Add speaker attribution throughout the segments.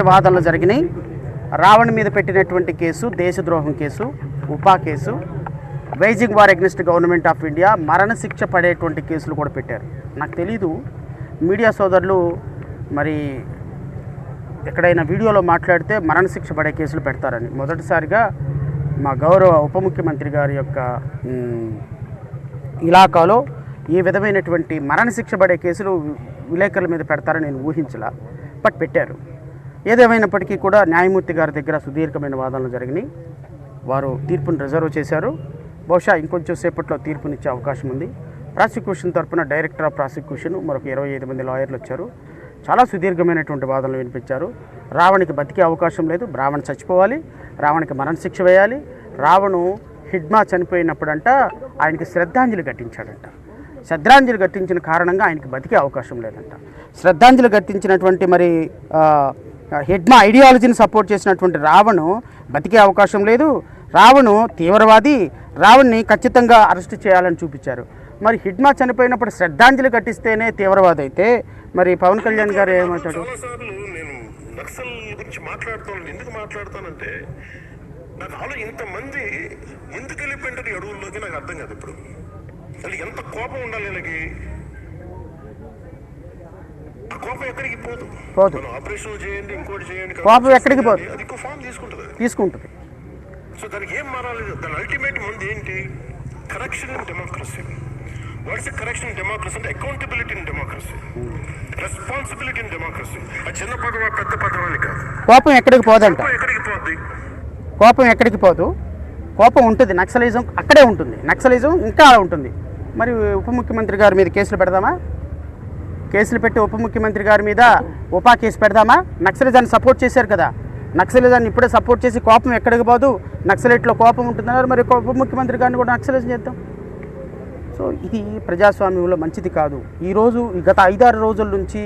Speaker 1: వాదనలు జరిగినాయి. రావణ్ మీద పెట్టినటువంటి కేసు దేశద్రోహం case, UAPA case, waging war against government of India, మరణశిక్ష పడేటువంటి కేసులు కూడా పెట్టారు. నాకు తెలీదు మీడియా సోదరులు మరి ఎక్కడైనా వీడియోలో మాట్లాడితే మరణశిక్ష పడే కేసులు పెడతారని. మొదటిసారిగా మా గౌరవ ఉప ముఖ్యమంత్రి గారి యొక్క ఇలాకాలో ఈ విధమైనటువంటి మరణశిక్ష పడే కేసులు విలేకరుల మీద పెడతారని నేను ఊహించలా, బట్ పెట్టారు. ఏదేమైనప్పటికీ కూడా న్యాయమూర్తి గారి దగ్గర సుదీర్ఘమైన వాదనలు జరిగినాయి. వారు తీర్పును రిజర్వ్ చేశారు. బహుశా ఇంకొంచెం సేపట్లో తీర్పునిచ్చే అవకాశం ఉంది. ప్రాసిక్యూషన్ తరఫున డైరెక్టర్ ఆఫ్ ప్రాసిక్యూషన్ మరొక 25 మంది లాయర్లు వచ్చారు. చాలా సుదీర్ఘమైనటువంటి వాదనలు వినిపించారు. రావణ్కి బతికే అవకాశం లేదు, రావణ్ చచ్చిపోవాలి, రావణ్కి మరణశిక్ష వేయాలి. రావణు హిడ్మా చనిపోయినప్పుడంట ఆయనకి శ్రద్ధాంజలి ఘటించాడంట. శ్రద్ధాంజలి ఘటించిన కారణంగా ఆయనకి బతికే అవకాశం లేదంట. శ్రద్ధాంజలి ఘటించినటువంటి మరి హిడ్మా ఐడియాలజీని సపోర్ట్ చేసినటువంటి రావణు బతికే అవకాశం లేదు. రావణు తీవ్రవాది, రావణ్ని ఖచ్చితంగా అరెస్ట్ చేయాలని చూపించారు. మరి హిడ్మా చనిపోయినప్పుడు శ్రద్ధాంజలి ఘటిస్తేనే తీవ్రవాది అయితే మరి పవన్ కళ్యాణ్ గారు ఏమంటాడు?
Speaker 2: నేను నక్సల్ గురించి ఎందుకు మాట్లాడతానంటే నాకు ఇంతమంది ఎందుకు వెళ్ళిపోయింటారు ఈ అడవుల్లోకి నాకు అర్థం కాదు. ఇప్పుడు అసలు ఎంత కోపం ఉండాలి వీళ్ళకి. ఆ కోపం ఎక్కడికి పోదు. ఆపరేషన్ చేయండి, ఇంకోటి చేయండి,
Speaker 1: కోపం ఎక్కడికి పోదు,
Speaker 2: అది ఇంకో ఫామ్
Speaker 1: తీసుకుంటుంది.
Speaker 2: సో దానికి ఏం మారాలి? దాని అల్టిమేట్ ముందు ఏంటి? Correction in democracy. What's correction in democracy అంటే accountability in democracy, responsibility in democracy. ఆ చిన్న పదవా పెద్ద పదవాన్ని కాదు.
Speaker 1: కోపం ఎక్కడికి పోదంట.
Speaker 2: ఎక్కడికి పోద్ది?
Speaker 1: కోపం ఎక్కడికి పోదు. కోపం ఉంటుంది, నక్సలిజం అక్కడే ఉంటుంది, నక్సలిజం ఇంకా ఉంటుంది. మరి ఉప ముఖ్యమంత్రి గారి మీద కేసులు పెడదామా? కేసులు పెట్టి ఉప ముఖ్యమంత్రి గారి మీద ఉపా కేసు పెడదామా? నక్సలిజాన్ని సపోర్ట్ చేశారు కదా, నక్సలిజాన్ని ఇప్పుడే సపోర్ట్ చేసి కోపం ఎక్కడికి పోదు, నక్సలైట్లో కోపం ఉంటుందన్నారు. మరి ఉప ముఖ్యమంత్రి గారిని కూడా నక్సలిజం చేద్దాం. సో ఇది ప్రజాస్వామ్యంలో మంచిది కాదు. ఈరోజు గత 5-6 రోజుల నుంచి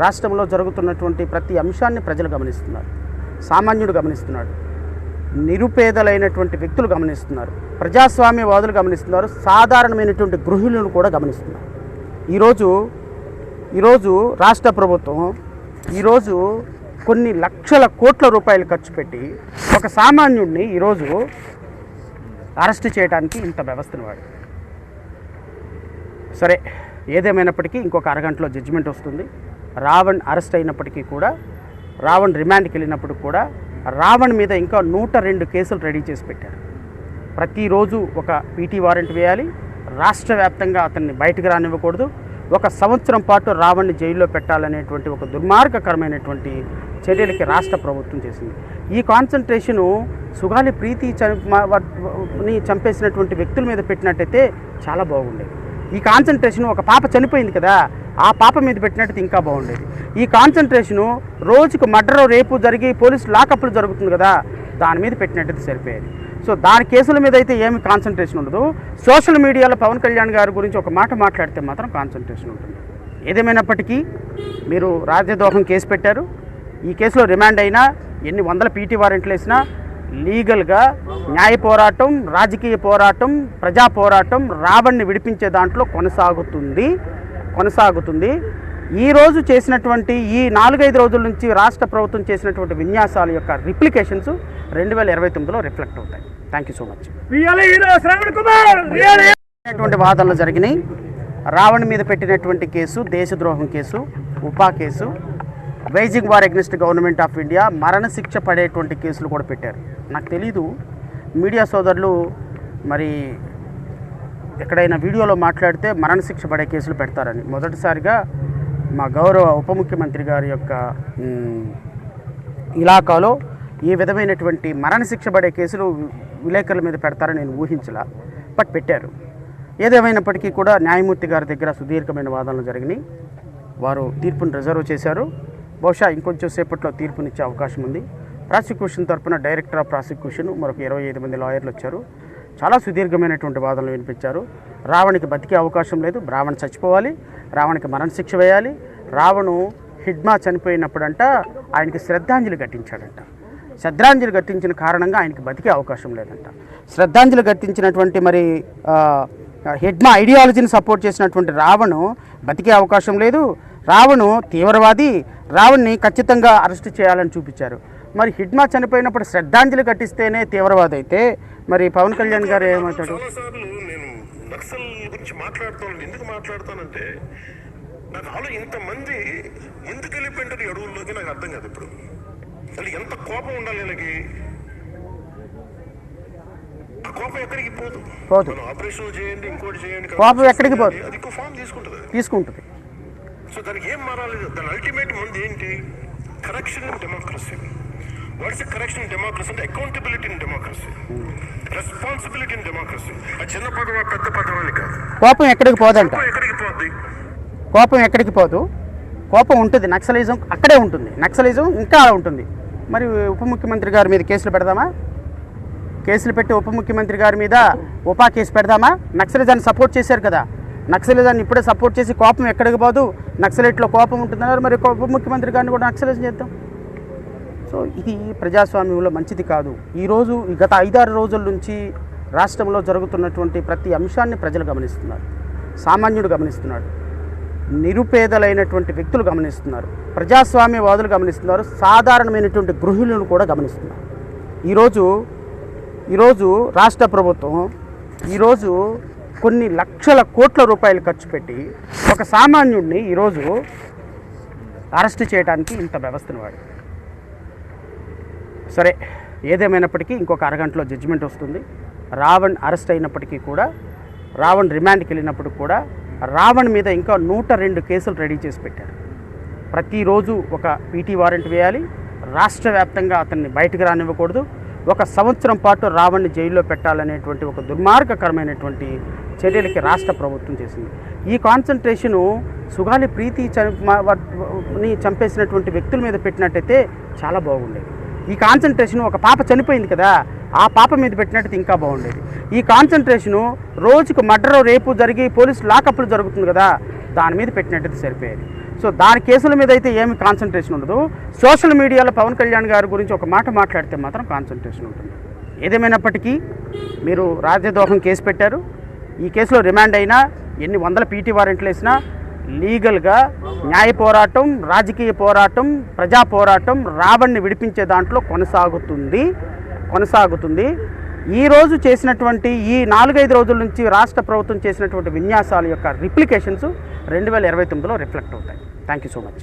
Speaker 1: రాష్ట్రంలో జరుగుతున్నటువంటి ప్రతి అంశాన్ని ప్రజలు గమనిస్తున్నారు, సామాన్యుడు గమనిస్తున్నాడు, నిరుపేదలైనటువంటి వ్యక్తులు గమనిస్తున్నారు, ప్రజాస్వామ్యవాదులు గమనిస్తున్నారు, సాధారణమైనటువంటి గృహిణులు కూడా గమనిస్తున్నారు. ఈరోజు రాష్ట్ర ప్రభుత్వం ఈరోజు కొన్ని లక్షల కోట్ల రూపాయలు ఖర్చు పెట్టి ఒక సామాన్యుడిని ఈరోజు అరెస్ట్ చేయడానికి ఇంత వ్యవస్థను వాడు. సరే, ఏదేమైనప్పటికీ ఇంకొక అరగంటలో జడ్జిమెంట్ వస్తుంది. రావణ్ అరెస్ట్ అయినప్పటికీ కూడా, రావణ్ రిమాండ్కి వెళ్ళినప్పుడు కూడా రావణ్ మీద ఇంకా 102 కేసులు రెడీ చేసి పెట్టారు. ప్రతిరోజు ఒక పీటీ వారెంట్ వేయాలి, రాష్ట్ర వ్యాప్తంగా అతన్ని బయటకు రానివ్వకూడదు, 1 సంవత్సరం పాటు రావణ్ని జైల్లో పెట్టాలనేటువంటి ఒక దుర్మార్గకరమైనటువంటి చర్యలకి రాష్ట్ర ప్రభుత్వం చేసింది. ఈ కాన్సన్ట్రేషను సుగాలి ప్రీతి చంపేసినటువంటి వ్యక్తుల మీద పెట్టినట్టయితే చాలా బాగుండేది. ఈ కాన్సన్ట్రేషను ఒక పాప చనిపోయింది కదా, ఆ పాప మీద పెట్టినట్టయితే ఇంకా బాగుండేది. ఈ కాన్సన్ట్రేషను రోజుకు మర్డర్ రేపు జరిగి పోలీసు లాకప్లు జరుగుతుంది కదా, దాని మీద పెట్టినట్టయితే సరిపోయేది. సో దాని కేసుల మీద అయితే ఏమి కాన్సన్ట్రేషన్ ఉండదు. సోషల్ మీడియాలో పవన్ కళ్యాణ్ గారి గురించి ఒక మాట మాట్లాడితే మాత్రం కాన్సన్ట్రేషన్ ఉంటుంది. ఏదేమైనప్పటికీ మీరు రాజద్రోహం కేసు పెట్టారు. ఈ కేసులో రిమాండ్ అయినా, ఎన్ని వందల పీటీ వారెంట్లు వేసినా లీగల్గా న్యాయ పోరాటం, రాజకీయ పోరాటం, ప్రజా పోరాటం రావణ్ని విడిపించే దాంట్లో కొనసాగుతుంది. ఈరోజు చేసినటువంటి ఈ 4-5 రోజుల నుంచి రాష్ట్ర ప్రభుత్వం చేసినటువంటి విన్యాసాల యొక్క రిప్లికేషన్స్ 2029లో రిఫ్లెక్ట్ అవుతాయి. Thank you so much. వాదనలు జరిగినాయి. రావణ్ మీద పెట్టినటువంటి కేసు దేశద్రోహం case, UAPA case, waging war against government of India, మరణశిక్ష పడేటువంటి కేసులు కూడా పెట్టారు. నాకు తెలీదు మీడియా సోదరులు మరి ఎక్కడైనా వీడియోలో మాట్లాడితే మరణశిక్ష పడే కేసులు పెడతారని. మొదటిసారిగా మా గౌరవ ఉప ముఖ్యమంత్రి గారి యొక్క ఇలాకాలో ఈ విధమైనటువంటి మరణశిక్ష పడే కేసులు విలేకరుల మీద పెడతారని నేను ఊహించలా, బట్ పెట్టారు. ఏదేమైనప్పటికీ కూడా న్యాయమూర్తి గారి దగ్గర సుదీర్ఘమైన వాదనలు జరిగినాయి. వారు తీర్పును రిజర్వ్ చేశారు. బహుశా ఇంకొంచెం సేపట్లో తీర్పునిచ్చే అవకాశం ఉంది. ప్రాసిక్యూషన్ తరఫున డైరెక్టర్ ఆఫ్ ప్రాసిక్యూషన్ మరొక 25 మంది లాయర్లు వచ్చారు. చాలా సుదీర్ఘమైనటువంటి వాదనలు వినిపించారు. రావణ్కి బతికే అవకాశం లేదు, రావణ్ చచ్చిపోవాలి, రావణ్కి మరణశిక్ష వేయాలి. రావణు హిడ్మా చనిపోయినప్పుడంట ఆయనకి శ్రద్ధాంజలి ఘటించాడంట. శ్రద్ధాంజలి ఘటించిన కారణంగా ఆయనకి బతికే అవకాశం లేదంట. శ్రద్ధాంజలి ఘటించినటువంటి మరి హిడ్మా ఐడియాలజీని సపోర్ట్ చేసినటువంటి రావణు బతికే అవకాశం లేదు. రావణ్ తీవ్రవాది, రావణ్ని ఖచ్చితంగా అరెస్ట్ చేయాలని చూపించారు. మరి హిడ్మా చనిపోయినప్పుడు శ్రద్ధాంజలి కట్టిస్తేనే తీవ్రవాది అయితే మరి పవన్ కళ్యాణ్ గారు ఏమంటాడు?
Speaker 2: చాలాసార్లు నేను నక్సల్ గురించి మాట్లాడుతాను. ఎందుకు మాట్లాడతానంటే నాకు ఇంతమంది ఎందుకు వెళ్ళిపోయింటారు అడవుల్లోకి నాకు అర్థం కాదు. ఇప్పుడు అసలు ఎంత కోపం ఉండాలి వీళ్ళకి. ఆ కోపం ఎక్కడికి పోదు. ఆపరేషన్ చేయండి, ఇంకోటి చేయండి,
Speaker 1: కోపం ఎక్కడికి పోదు,
Speaker 2: అది ఇంకో ఫామ్
Speaker 1: తీసుకుంటుంది.
Speaker 2: సో దానికి ఏం మారాలి? దాని అల్టిమేట్ ముందు ఏంటి? Correction in democracy. What's a correction in democracy అంటే accountability in democracy, responsibility in democracy. ఆ చిన్న పదవ పెద్ద పదవాన్ని కాదు.
Speaker 1: కోపం ఎక్కడికి పోదంట.
Speaker 2: ఎక్కడికి పోద్ది?
Speaker 1: కోపం ఎక్కడికి పోదు, కోపం ఉంటుంది. నక్సలిజం అక్కడే ఉంటుంది, నక్సలిజం ఇంకా ఉంటుంది. మరి ఉప ముఖ్యమంత్రి గారి మీద కేసులు పెడదామా? కేసులు పెట్టి ఉప ముఖ్యమంత్రి గారి మీద ఉపా కేసు పెడదామా? నక్సలిజాన్ని సపోర్ట్ చేశారు కదా, నక్సలిజాన్ని ఇప్పుడే సపోర్ట్ చేసి కోపం ఎక్కడికి పోదు, నక్సలైట్లో కోపం ఉంటుందన్నారు. మరి ఉప ముఖ్యమంత్రి గారిని కూడా నక్సలిజం చేద్దాం. సో ఇది ప్రజాస్వామ్యంలో మంచిది కాదు. ఈరోజు గత 5-6 రోజుల నుంచి రాష్ట్రంలో జరుగుతున్నటువంటి ప్రతి అంశాన్ని ప్రజలు గమనిస్తున్నారు, సామాన్యుడు గమనిస్తున్నాడు, నిరుపేదలైనటువంటి వ్యక్తులు గమనిస్తున్నారు, ప్రజాస్వామ్యవాదులు గమనిస్తున్నారు, సాధారణమైనటువంటి గృహిణులు కూడా గమనిస్తున్నారు. ఈరోజు రాష్ట్ర ప్రభుత్వం ఈరోజు కొన్ని లక్షల కోట్ల రూపాయలు ఖర్చు పెట్టి ఒక సామాన్యుడిని ఈరోజు అరెస్ట్ చేయడానికి ఇంత వ్యవస్థను వాడి. సరే, ఏదేమైనప్పటికీ ఇంకొక అరగంటలో జడ్జిమెంట్ వస్తుంది. రావణ్ అరెస్ట్ అయినప్పటికీ కూడా, రావణ్ రిమాండ్కి వెళ్ళినప్పుడు కూడా రావణ్ మీద ఇంకా 102 కేసులు రెడీ చేసి పెట్టారు. ప్రతిరోజు ఒక పీటీ వారెంట్ వేయాలి, రాష్ట్ర వ్యాప్తంగా అతన్ని బయటకు రానివ్వకూడదు, 1 సంవత్సరం పాటు రావణ్ని జైల్లో పెట్టాలనేటువంటి ఒక దుర్మార్గకరమైనటువంటి చర్యలకి రాష్ట్ర ప్రభుత్వం చేసింది. ఈ కాన్సన్ట్రేషను సుగాలి ప్రీతి చంపేసినటువంటి వ్యక్తుల మీద పెట్టినట్టయితే చాలా బాగుండేది. ఈ కాన్సన్ట్రేషను ఒక పాప చనిపోయింది కదా, ఆ పాప మీద పెట్టినట్టు ఇంకా బాగుండేది. ఈ కాన్సన్ట్రేషను రోజుకు మర్డర్, రేపు జరిగి పోలీసు లాకప్లు జరుగుతుంది కదా, దాని మీద పెట్టినట్టయితే సరిపోయేది. సో దాని కేసుల మీద అయితే ఏమి కాన్సన్ట్రేషన్ ఉండదు. సోషల్ మీడియాలో పవన్ కళ్యాణ్ గారి గురించి ఒక మాట మాట్లాడితే మాత్రం కాన్సన్ట్రేషన్ ఉంటుంది. ఏదేమైనప్పటికీ మీరు రాజద్రోహం కేసు పెట్టారు. ఈ కేసులో రిమాండ్ అయినా, ఎన్ని వందల పీటీ వారెంట్లు వేసినా లీగల్గా న్యాయ పోరాటం, రాజకీయ పోరాటం, ప్రజా పోరాటం రావణ్ని విడిపించే దాంట్లో కొనసాగుతుంది. ఈరోజు చేసినటువంటి ఈ 4-5 రోజుల నుంచి రాష్ట్ర ప్రభుత్వం చేసినటువంటి విన్యాసాల యొక్క రిప్లికేషన్స్ 2029లో రిఫ్లెక్ట్ అవుతాయి. Thank you so much.